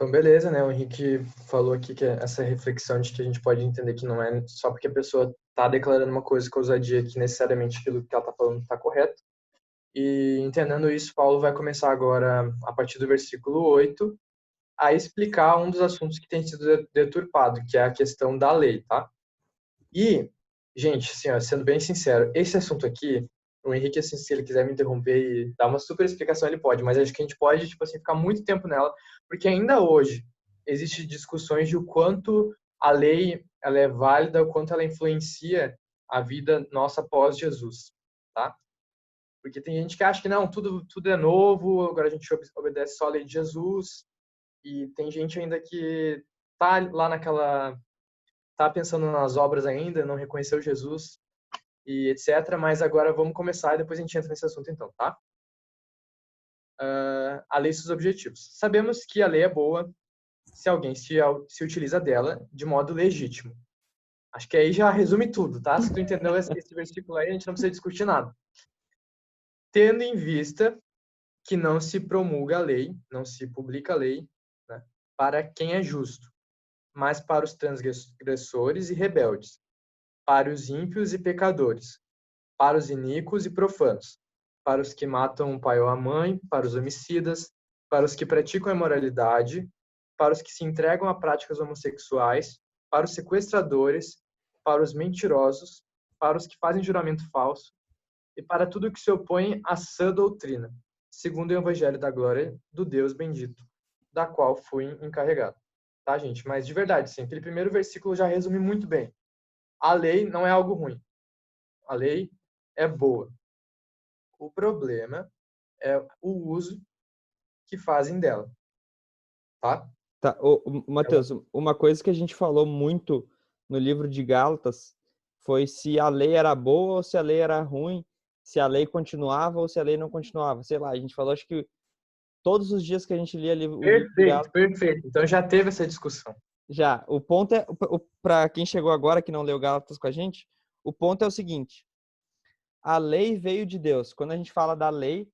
Então, beleza, né? O Henrique falou aqui que essa reflexão de que a gente pode entender que não é só porque a pessoa está declarando uma coisa com ousadia que necessariamente aquilo que ela está falando está correto. E entendendo isso, Paulo vai começar agora, a partir do versículo 8, a explicar um dos assuntos que tem sido deturpado, que é a questão da lei, tá? E, gente, assim, ó, sendo bem sincero, esse assunto aqui, o Henrique, assim, se ele quiser me interromper e dar uma super explicação, ele pode, mas acho que a gente pode, tipo assim, ficar muito tempo nela, porque ainda hoje existem discussões de o quanto a lei ela é válida, o quanto ela influencia a vida nossa após Jesus, tá? Porque tem gente que acha que não, tudo é novo, agora a gente obedece só a lei de Jesus, e tem gente ainda que tá lá naquela tá pensando nas obras ainda, não reconheceu Jesus e etc. Mas agora vamos começar e depois a gente entra nesse assunto então, tá? A lei e seus objetivos. Sabemos que a lei é boa se alguém se utiliza dela de modo legítimo. Acho que aí já resume tudo, tá? Se tu entendeu esse versículo aí, a gente não precisa discutir nada. Tendo em vista que não se promulga a lei, não se publica a lei, né, para quem é justo, mas para os transgressores e rebeldes, para os ímpios e pecadores, para os iníquos e profanos, para os que matam o pai ou a mãe, para os homicidas, para os que praticam a imoralidade, para os que se entregam a práticas homossexuais, para os sequestradores, para os mentirosos, para os que fazem juramento falso e para tudo que se opõe à sã doutrina, segundo o evangelho da glória do Deus bendito, da qual fui encarregado. Tá, gente? Mas de verdade, sim, aquele primeiro versículo já resume muito bem. A lei não é algo ruim. A lei é boa. O problema é o uso que fazem dela, tá? Tá, Ela, Matheus, uma coisa que a gente falou muito no livro de Gálatas foi se a lei era boa ou se a lei era ruim, se a lei continuava ou se a lei não continuava. Sei lá, a gente falou, acho que todos os dias que a gente lia o livro de perfeito, Gálatas, perfeito. Então já teve essa discussão. já. O ponto é, para quem chegou agora que não leu Gálatas com a gente, o ponto é o seguinte: a lei veio de Deus. Quando a gente fala da lei,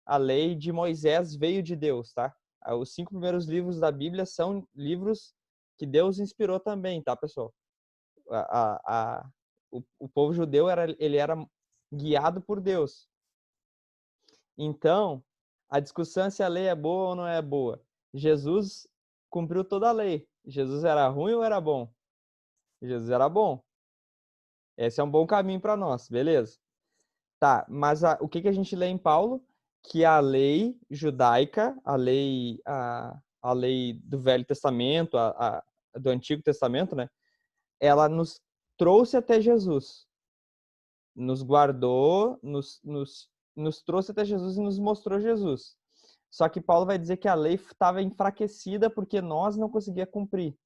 a lei de Moisés veio de Deus, tá? Os 5 primeiros livros da Bíblia são livros que Deus inspirou também, tá, pessoal? O povo judeu ele era guiado por Deus. Então, a discussão é se a lei é boa ou não é boa. Jesus cumpriu toda a lei. Jesus era ruim ou era bom? Jesus era bom. Esse é um bom caminho para nós, beleza? Tá, mas o que a gente lê em Paulo? Que a lei judaica, a lei do Velho Testamento, do Antigo Testamento, né? Ela nos trouxe até Jesus. Nos guardou, nos trouxe até Jesus e nos mostrou Jesus. Só que Paulo vai dizer que a lei estava enfraquecida porque nós não conseguíamos cumprir.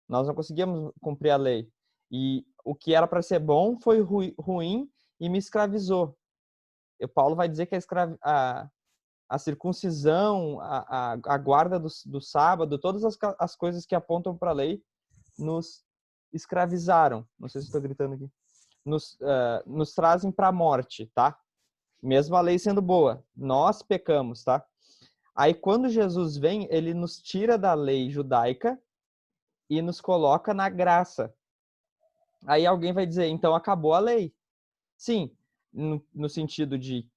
Nós não conseguíamos cumprir a lei. E o que era para ser bom foi ruim e me escravizou. Paulo vai dizer que a circuncisão, a guarda do sábado, todas as coisas que apontam para a lei nos escravizaram. Não sei se estou gritando aqui. Nos trazem para a morte, tá? Mesmo a lei sendo boa. Nós pecamos, tá? Aí quando Jesus vem, ele nos tira da lei judaica e nos coloca na graça. Aí alguém vai dizer, então acabou a lei. Sim, no sentido de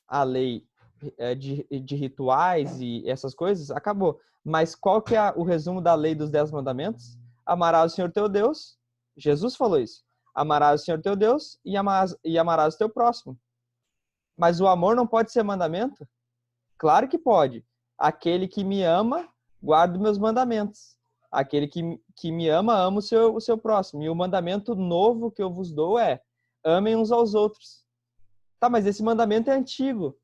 a lei de rituais e essas coisas, acabou. Mas qual que é o resumo da lei dos 10 mandamentos? Amarás o Senhor teu Deus. Jesus falou isso. Amarás o Senhor teu Deus e amarás o teu próximo. Mas o amor não pode ser mandamento? Claro que pode. Aquele que me ama, guarda os meus mandamentos. Aquele que me ama o seu próximo. E o mandamento novo que eu vos dou é: amem uns aos outros. Tá, mas esse mandamento é antigo.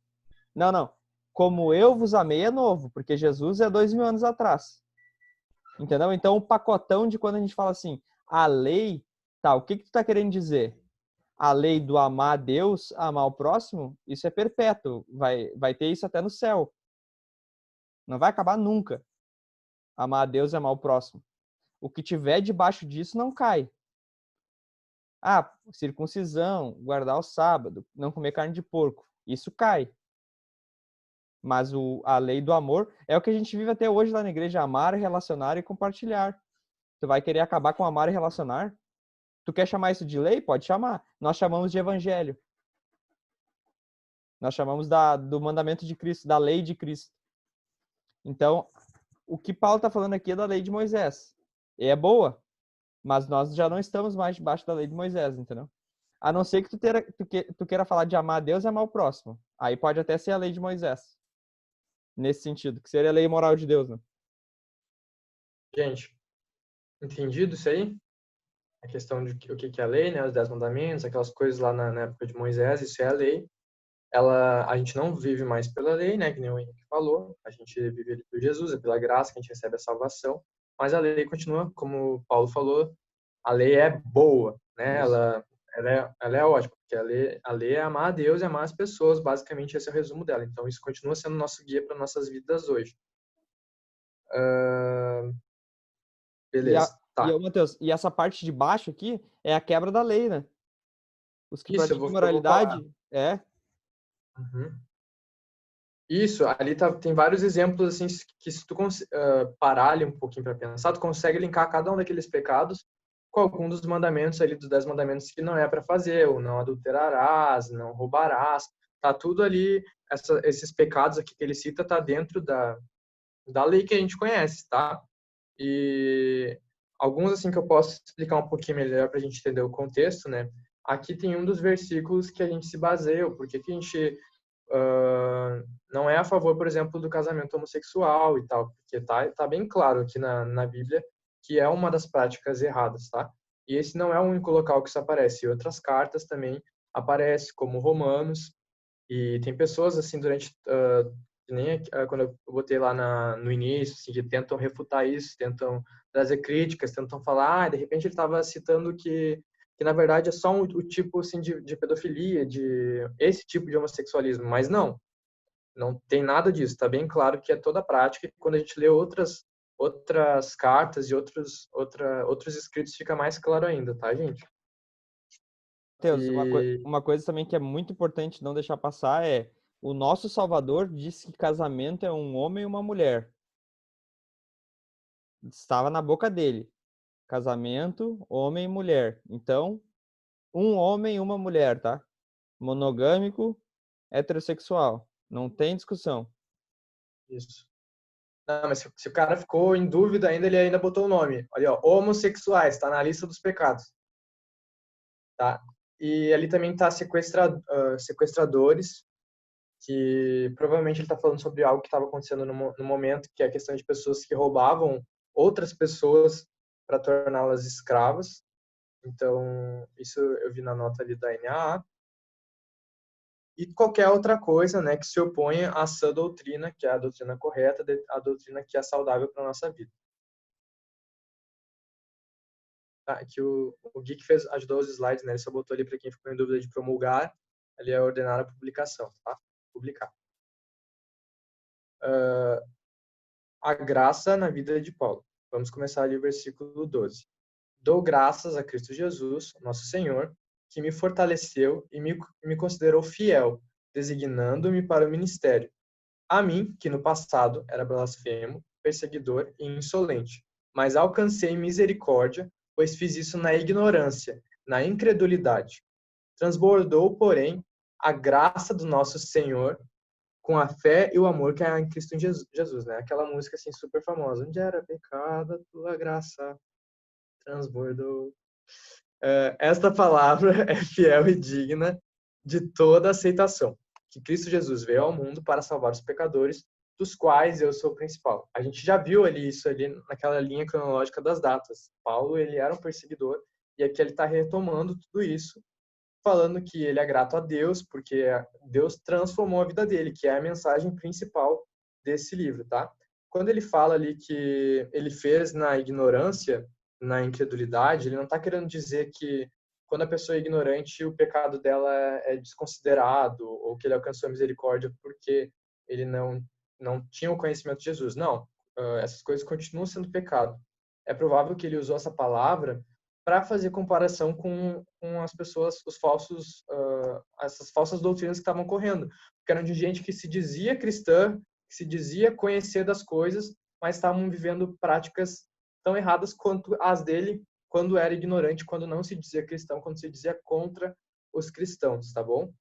Não, não. Como eu vos amei é novo, porque Jesus é 2000 anos atrás. Entendeu? Então, o pacotão de quando a gente fala assim, a lei, tá, o que tu tá querendo dizer? A lei do amar a Deus, amar o próximo, isso é perpétuo. Vai ter isso até no céu. Não vai acabar nunca. Amar a Deus e amar o próximo. O que tiver debaixo disso não cai. Ah, circuncisão, guardar o sábado, não comer carne de porco. Isso cai. Mas a lei do amor é o que a gente vive até hoje lá na igreja, amar, relacionar e compartilhar. Tu vai querer acabar com amar e relacionar? Tu quer chamar isso de lei? Pode chamar. Nós chamamos de evangelho. Nós chamamos do mandamento de Cristo, da lei de Cristo. Então, o que Paulo está falando aqui é da lei de Moisés. E é boa, mas nós já não estamos mais debaixo da lei de Moisés, entendeu? A não ser que tu queira falar de amar a Deus e amar o próximo. Aí pode até ser a lei de Moisés. Nesse sentido, que seria a lei moral de Deus, né? Gente, entendido isso aí? A questão de o que é a lei, né? Os 10 mandamentos, aquelas coisas lá na época de Moisés, isso é a lei. A gente não vive mais pela lei, né? Que nem o Henrique falou. A gente vive por Jesus, é pela graça que a gente recebe a salvação. Mas a lei continua, como o Paulo falou, a lei é boa, né? Ela é ótima, porque a lei é amar a Deus e amar as pessoas. Basicamente, esse é o resumo dela. Então, isso continua sendo nosso guia para nossas vidas hoje. Beleza, tá. Matheus, e essa parte de baixo aqui é a quebra da lei, né? Os que Isso, praticam eu vou falar. imoralidade, Uhum. Isso, ali tem vários exemplos assim que se tu parar ali um pouquinho para pensar, tu consegue linkar cada um daqueles pecados com algum dos mandamentos ali dos 10 mandamentos que não é para fazer, ou não adulterarás, não roubarás, tá tudo ali, esses pecados aqui que ele cita tá dentro da lei que a gente conhece, tá? E alguns assim que eu posso explicar um pouquinho melhor para a gente entender o contexto, né? Aqui tem um dos versículos que a gente se baseia, porque que a gente não é a favor, por exemplo, do casamento homossexual e tal, porque tá bem claro aqui na Bíblia que é uma das práticas erradas, tá? E esse não é o único local que isso aparece. Em outras cartas também aparece, como Romanos, e tem pessoas, assim, que nem quando eu botei lá no início, assim, que tentam refutar isso, tentam trazer críticas, tentam falar, de repente ele estava citando que na verdade é só o tipo, assim, de pedofilia, de esse tipo de homossexualismo, mas não tem nada disso, está bem claro que é toda a prática, e quando a gente lê outras cartas e outros escritos fica mais claro ainda, tá, gente? Matheus, E uma coisa também que é muito importante não deixar passar é o nosso Salvador disse que casamento é um homem e uma mulher. Estava na boca dele. Casamento, homem e mulher. Então, um homem e uma mulher, tá? Monogâmico, heterossexual. Não tem discussão. isso. Não, mas se o cara ficou em dúvida ainda, ele ainda botou o nome. Olha, ó, homossexuais, está na lista dos pecados. Tá? E ali também tá sequestradores, que provavelmente ele está falando sobre algo que estava acontecendo no momento, que é a questão de pessoas que roubavam outras pessoas para torná-las escravas. Então, isso eu vi na nota ali da NAA. E qualquer outra coisa, né, que se oponha à sã doutrina, que é a doutrina correta, a doutrina que é saudável para nossa vida. Tá? Que o Gui que ajudou os slides, né? Ele só botou ali para quem ficou em dúvida de promulgar, ali é ordenar a publicação, tá? Publicar. A graça na vida de Paulo. Vamos começar ali o versículo 12. Dou graças a Cristo Jesus, nosso Senhor, que me fortaleceu e me considerou fiel, designando-me para o ministério. A mim, que no passado era blasfemo, perseguidor e insolente, mas alcancei misericórdia, pois fiz isso na ignorância, na incredulidade. Transbordou, porém, a graça do nosso Senhor com a fé e o amor que há em Cristo Jesus, né? Aquela música assim super famosa. Onde era pecado, a tua graça transbordou. Esta palavra é fiel e digna de toda aceitação. Que Cristo Jesus veio ao mundo para salvar os pecadores, dos quais eu sou o principal. A gente já viu ali isso ali naquela linha cronológica das datas. Paulo, ele era um perseguidor, e aqui ele está retomando tudo isso, falando que ele é grato a Deus, porque Deus transformou a vida dele, que é a mensagem principal desse livro, tá? Quando ele fala ali que ele fez na ignorância, na incredulidade, ele não está querendo dizer que quando a pessoa é ignorante, o pecado dela é desconsiderado, ou que ele alcançou a misericórdia porque ele não tinha o conhecimento de Jesus. Não, essas coisas continuam sendo pecado. É provável que ele usou essa palavra para fazer comparação com as pessoas, essas falsas doutrinas que estavam correndo, que eram de gente que se dizia cristã, que se dizia conhecer das coisas, mas estavam vivendo práticas tão erradas quanto as dele, quando era ignorante, quando não se dizia cristão, quando se dizia contra os cristãos, tá bom?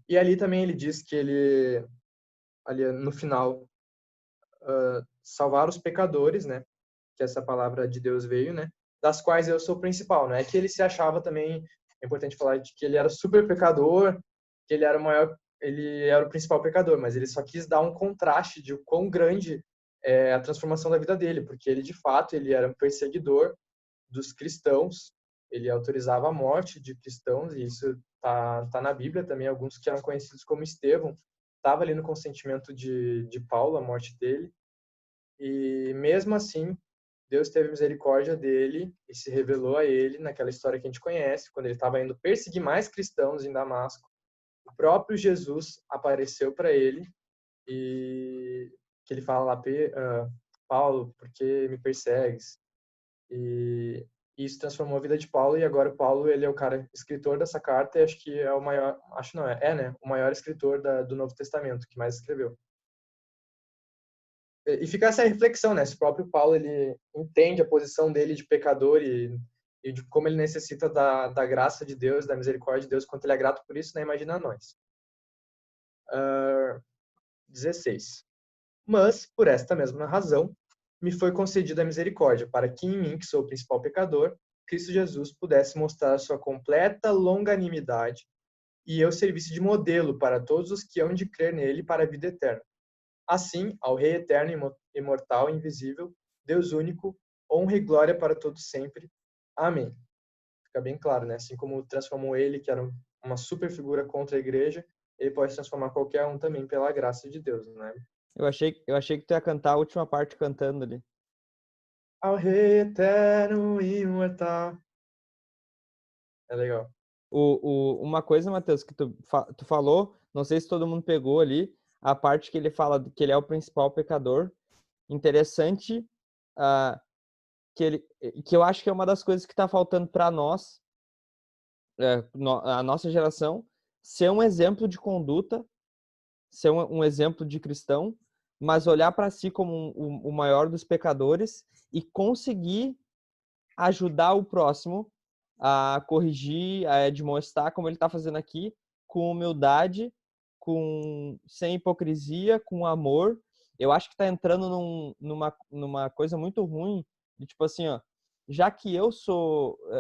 E ali também ele diz que ele, ali no final, salvar os pecadores, né? Que essa palavra de Deus veio, né? Das quais eu sou o principal, não é que ele se achava também, é importante falar de que ele era super pecador, que ele era o maior, ele era o principal pecador, mas ele só quis dar um contraste de o quão grande é a transformação da vida dele, porque ele de fato ele era um perseguidor dos cristãos, ele autorizava a morte de cristãos, e isso tá na Bíblia também, alguns que eram conhecidos como Estevão, estava ali no consentimento de Paulo, a morte dele, e mesmo assim, Deus teve misericórdia dele e se revelou a ele naquela história que a gente conhece, quando ele estava indo perseguir mais cristãos em Damasco. O próprio Jesus apareceu para ele e que ele fala lá, Paulo, por que me persegues? E isso transformou a vida de Paulo, e agora o Paulo, ele é o cara escritor dessa carta, e acho que é o maior, acho não, né, o maior escritor do Novo Testamento, que mais escreveu. E fica essa reflexão, né? Se o próprio Paulo ele entende a posição dele de pecador e de como ele necessita da graça de Deus, da misericórdia de Deus, quanto ele é grato por isso, né? Imagina nós. 16. Mas, por esta mesma razão, me foi concedida a misericórdia, para que em mim, que sou o principal pecador, Cristo Jesus pudesse mostrar sua completa longanimidade e eu servisse de modelo para todos os que hão de crer nele para a vida eterna. Assim, ao Rei eterno, imortal e invisível, Deus único, honra e glória para todos sempre. Amém. Fica bem claro, né? Assim como transformou ele, que era uma super figura contra a igreja, ele pode transformar qualquer um também pela graça de Deus, né? Eu achei que tu ia cantar a última parte cantando ali. Ao Rei eterno e imortal. É legal. Uma coisa, Matheus, que tu falou, não sei se todo mundo pegou ali, a parte que ele fala que ele é o principal pecador. Interessante, ah, que eu acho que é uma das coisas que está faltando para nós, a nossa geração, ser um exemplo de conduta, ser um exemplo de cristão, mas olhar para si como o maior dos pecadores e conseguir ajudar o próximo a corrigir, a admoestar, como ele está fazendo aqui, com humildade, sem hipocrisia, com amor. Eu acho que está entrando numa coisa muito ruim, de tipo assim, ó, já que eu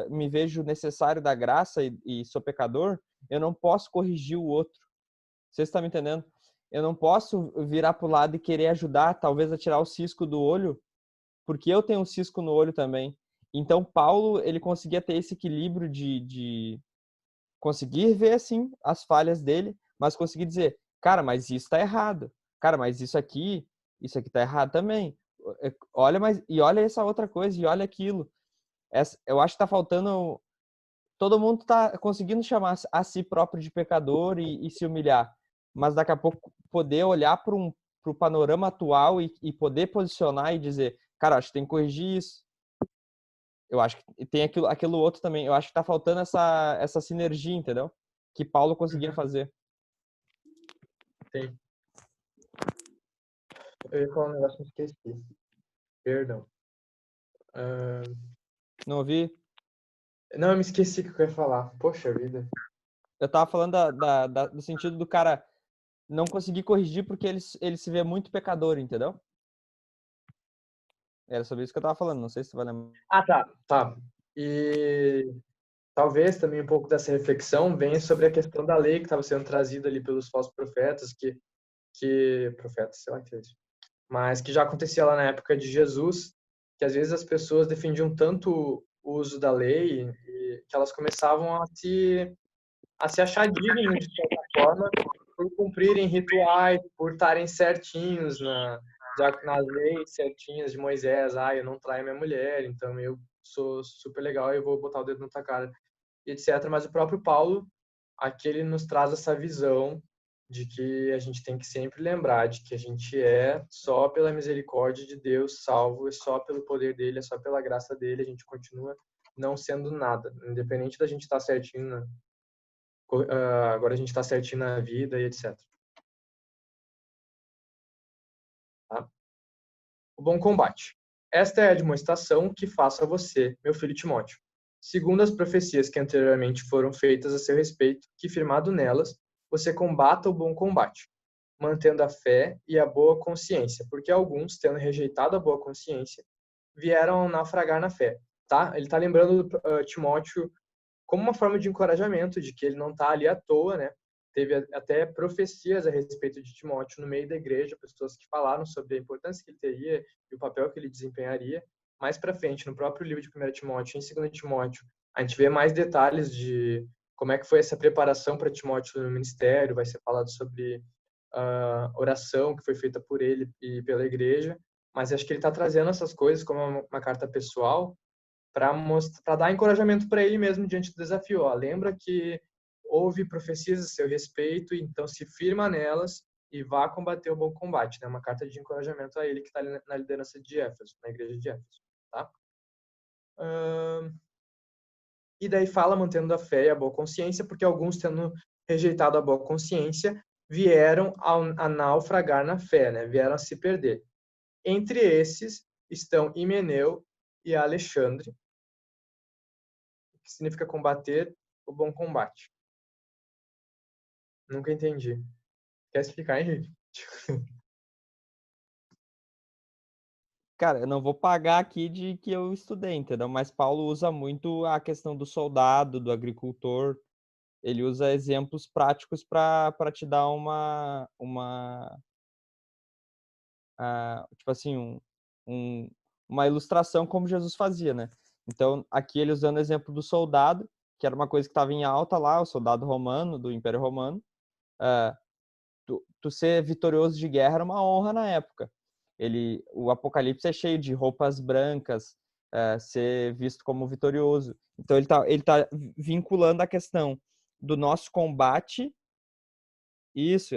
me vejo necessário da graça e sou pecador, eu não posso corrigir o outro. Você está me entendendo? Eu não posso virar para o lado e querer ajudar, talvez a tirar o cisco do olho, porque eu tenho um cisco no olho também. Então, Paulo, ele conseguia ter esse equilíbrio de conseguir ver, assim, as falhas dele, mas conseguir dizer, cara, mas isso tá errado. Cara, mas isso aqui tá errado também. Olha, e olha essa outra coisa, e olha aquilo. Eu acho que tá faltando... Todo mundo tá conseguindo chamar a si próprio de pecador e se humilhar. Mas daqui a pouco poder olhar para o panorama atual e poder posicionar e dizer, cara, acho que tem que corrigir isso. Eu acho que tem aquilo outro também. Eu acho que tá faltando essa sinergia, entendeu? Que Paulo conseguia fazer. Sim. Eu ia falar um negócio que eu esqueci. Perdão. Não ouvi? Não, eu me esqueci o que eu ia falar. Poxa vida. Eu tava falando do sentido do cara não conseguir corrigir porque ele se vê muito pecador, entendeu? Era sobre isso que eu tava falando, não sei se tu vai lembrar. Ah, tá. E talvez também um pouco dessa reflexão venha sobre a questão da lei que estava sendo trazida ali pelos falsos profetas, profetas, sei lá que é isso, mas que já acontecia lá na época de Jesus, que às vezes as pessoas defendiam tanto o uso da lei e que elas começavam a se achar dignas de certa forma por cumprirem rituais, por estarem certinhos nas leis certinhas de Moisés. Ah, eu não traio minha mulher, então eu sou super legal e eu vou botar o dedo na tua cara, etc. Mas o próprio Paulo, aqui ele nos traz essa visão de que a gente tem que sempre lembrar de que a gente é só pela misericórdia de Deus salvo, é só pelo poder dele, é só pela graça dele, a gente continua não sendo nada, independente da gente estar certinho, agora a gente está certinho na vida e etc. Tá? O bom combate. Esta é a demonstração que faço a você, meu filho Timóteo, segundo as profecias que anteriormente foram feitas a seu respeito, que firmado nelas, você combata o bom combate, mantendo a fé e a boa consciência, porque alguns, tendo rejeitado a boa consciência, vieram naufragar na fé. Tá? Ele está lembrando Timóteo como uma forma de encorajamento, de que ele não está ali à toa, né? Teve até profecias a respeito de Timóteo no meio da igreja, pessoas que falaram sobre a importância que ele teria e o papel que ele desempenharia. Mais para frente, no próprio livro de 1 Timóteo e em 2 Timóteo, a gente vê mais detalhes de como é que foi essa preparação para Timóteo no ministério, vai ser falado sobre a oração que foi feita por ele e pela igreja, mas acho que ele está trazendo essas coisas como uma carta pessoal para dar encorajamento para ele mesmo diante do desafio. Ó, lembra que houve profecias a seu respeito, então se firma nelas e vá combater o bom combate. Né? Uma carta de encorajamento a ele que está na liderança de Éfeso, na igreja de Éfeso. Tá? E daí fala mantendo a fé e a boa consciência, porque alguns, tendo rejeitado a boa consciência, vieram a naufragar na fé, né? Vieram a se perder. Entre esses estão Himeneu e Alexandre, que significa combater o bom combate. Nunca entendi. Quer explicar, hein, gente? Cara, eu não vou pagar aqui de que eu estudei, entendeu? Mas Paulo usa muito a questão do soldado, do agricultor. Ele usa exemplos práticos para te dar tipo assim, uma ilustração como Jesus fazia, né? Então, aqui ele usando o exemplo do soldado, que era uma coisa que estava em alta lá, o soldado romano, do Império Romano. Tu ser vitorioso de guerra era uma honra na época. O Apocalipse é cheio de roupas brancas, ser visto como vitorioso. Então ele tá vinculando a questão do nosso combate, isso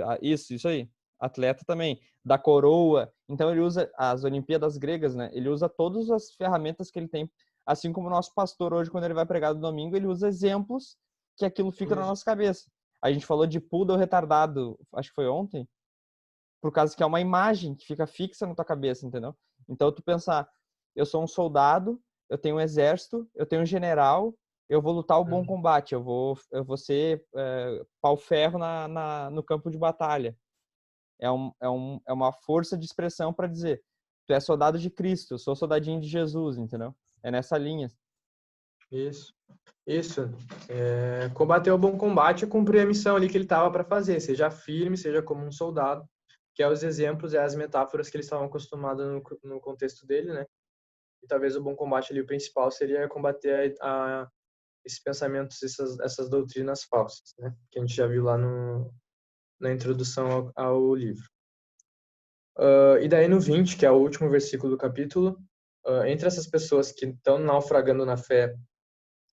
aí. Atleta também, da coroa. Então ele usa as Olimpíadas gregas, né? Ele usa todas as ferramentas que ele tem, assim como o nosso pastor hoje, quando ele vai pregar no domingo, ele usa exemplos que aquilo fica na nossa cabeça. A gente falou de poodle retardado, acho que foi ontem, por causa que é uma imagem que fica fixa na tua cabeça, entendeu? Então tu pensar, eu sou um soldado, eu tenho um exército, eu tenho um general, eu vou lutar o bom combate, eu vou ser pau-ferro no campo de batalha. É uma força de expressão para dizer, tu é soldado de Cristo, eu sou soldadinho de Jesus, entendeu? É nessa linha. Isso. Combater o bom combate é cumprir a missão ali que ele estava para fazer. Seja firme, seja como um soldado, que é os exemplos e as metáforas que eles estavam acostumados no contexto dele, né? E talvez o bom combate ali, o principal, seria combater esses pensamentos, essas doutrinas falsas, né? Que a gente já viu lá na introdução ao livro. E daí no 20, que é o último versículo do capítulo, entre essas pessoas que estão naufragando na fé,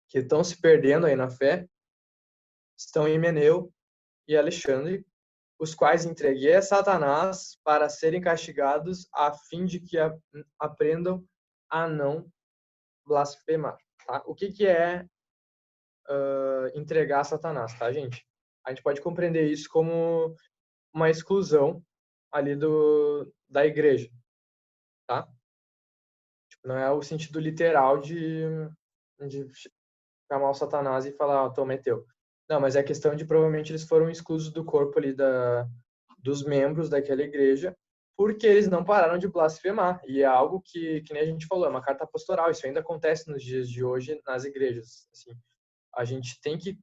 que estão se perdendo aí na fé, estão Himeneu e Alexandre, os quais entreguei a Satanás para serem castigados, a fim de que aprendam a não blasfemar. Tá? O que é entregar a Satanás, tá, gente? A gente pode compreender isso como uma exclusão ali da igreja, tá? Tipo, não é o sentido literal de chamar o Satanás e falar, toma, é teu. Não, mas é questão de provavelmente eles foram exclusos do corpo ali dos membros daquela igreja porque eles não pararam de blasfemar. E é algo que nem a gente falou, é uma carta pastoral. Isso ainda acontece nos dias de hoje nas igrejas. Assim, a gente tem que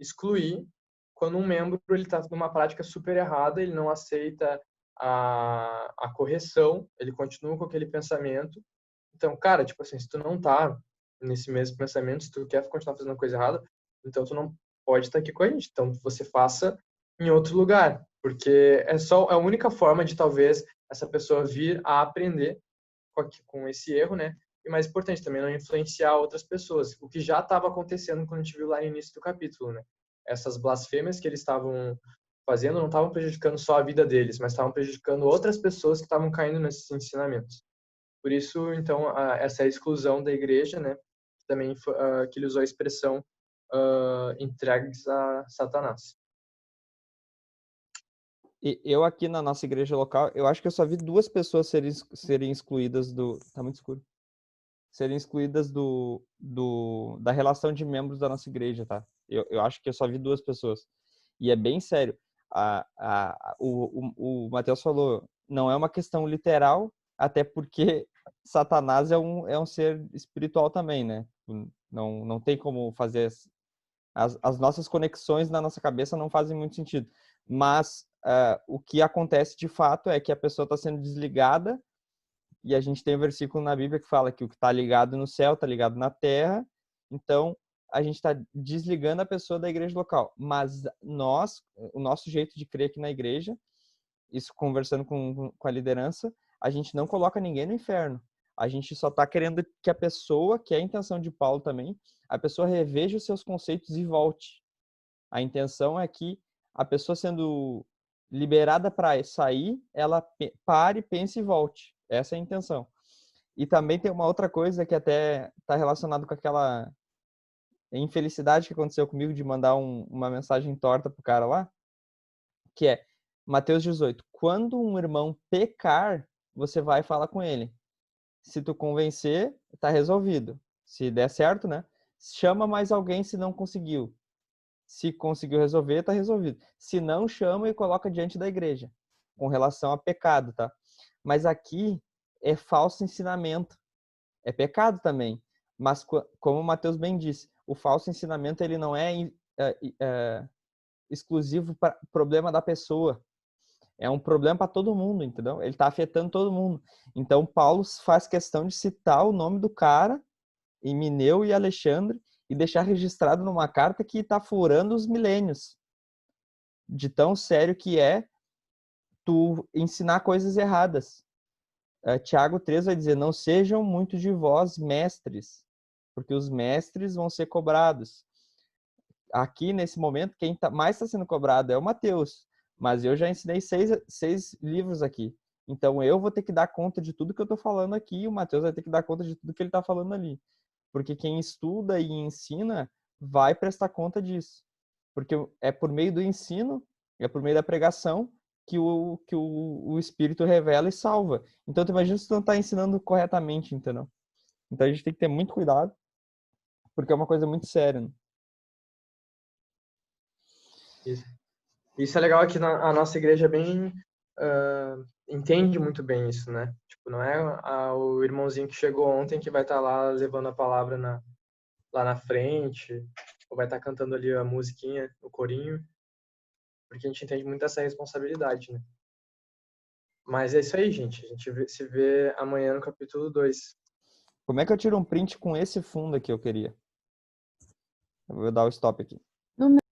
excluir quando um membro ele está numa prática super errada, ele não aceita a correção, ele continua com aquele pensamento. Então, cara, tipo assim, se tu não tá nesse mesmo pensamento, se tu quer continuar fazendo coisa errada, então tu não pode estar aqui com a gente. Então, você faça em outro lugar, porque é a única forma de talvez essa pessoa vir a aprender com esse erro, né? E mais importante, também não influenciar outras pessoas, o que já estava acontecendo quando a gente viu lá no início do capítulo, né? Essas blasfêmias que eles estavam fazendo não estavam prejudicando só a vida deles, mas estavam prejudicando outras pessoas que estavam caindo nesses ensinamentos. Por isso, então, essa exclusão da igreja, né, também que ele usou a expressão entregues a Satanás. E eu aqui na nossa igreja local, eu acho que eu só vi 2 pessoas serem excluídas do... Tá muito escuro. Serem excluídas da relação de membros da nossa igreja, tá? Eu acho que eu só vi 2 pessoas. E é bem sério. O Matheus falou, não é uma questão literal, até porque Satanás é um ser espiritual também, né? Não tem como fazer... As nossas conexões na nossa cabeça não fazem muito sentido. Mas o que acontece de fato é que a pessoa está sendo desligada, e a gente tem um versículo na Bíblia que fala que o que está ligado no céu está ligado na terra. Então, a gente está desligando a pessoa da igreja local. Mas o nosso jeito de crer aqui na igreja, isso conversando com a liderança, a gente não coloca ninguém no inferno. A gente só está querendo que a pessoa, que é a intenção de Paulo também, a pessoa reveja os seus conceitos e volte. A intenção é que a pessoa sendo liberada para sair, ela pare, pense e volte. Essa é a intenção. E também tem uma outra coisa que até está relacionado com aquela infelicidade que aconteceu comigo de mandar uma mensagem torta pro cara lá, que é Mateus 18. Quando um irmão pecar, você vai falar com ele. Se tu convencer, tá resolvido. Se der certo, né? Chama mais alguém se não conseguiu. Se conseguiu resolver, tá resolvido. Se não, chama e coloca diante da igreja. Com relação a pecado, tá? Mas aqui é falso ensinamento. É pecado também. Mas, como o Mateus bem disse, o falso ensinamento ele não é exclusivo para problema da pessoa. É um problema para todo mundo, entendeu? Ele está afetando todo mundo. Então, Paulo faz questão de citar o nome do cara, Himeneu e Alexandre, e deixar registrado numa carta que está furando os milênios. De tão sério que é tu ensinar coisas erradas. Tiago 3 vai dizer, não sejam muitos de vós mestres, porque os mestres vão ser cobrados. Aqui, nesse momento, quem mais está sendo cobrado é o Mateus, mas eu já ensinei 6 livros aqui. Então, eu vou ter que dar conta de tudo que eu estou falando aqui e o Mateus vai ter que dar conta de tudo que ele está falando ali. Porque quem estuda e ensina vai prestar conta disso. Porque é por meio do ensino, é por meio da pregação que o Espírito revela e salva. Então, tu imagina se tu não está ensinando corretamente, entendeu? Então, a gente tem que ter muito cuidado, porque é uma coisa muito séria, né? Isso é legal que a nossa igreja entende muito bem isso, né? Tipo, não é o irmãozinho que chegou ontem que vai estar lá levando a palavra lá na frente, ou vai estar cantando ali a musiquinha, o corinho, porque a gente entende muito essa responsabilidade, né? Mas é isso aí, gente. A gente se vê amanhã no capítulo 2. Como é que eu tiro um print com esse fundo aqui, eu queria? Eu vou dar o stop aqui.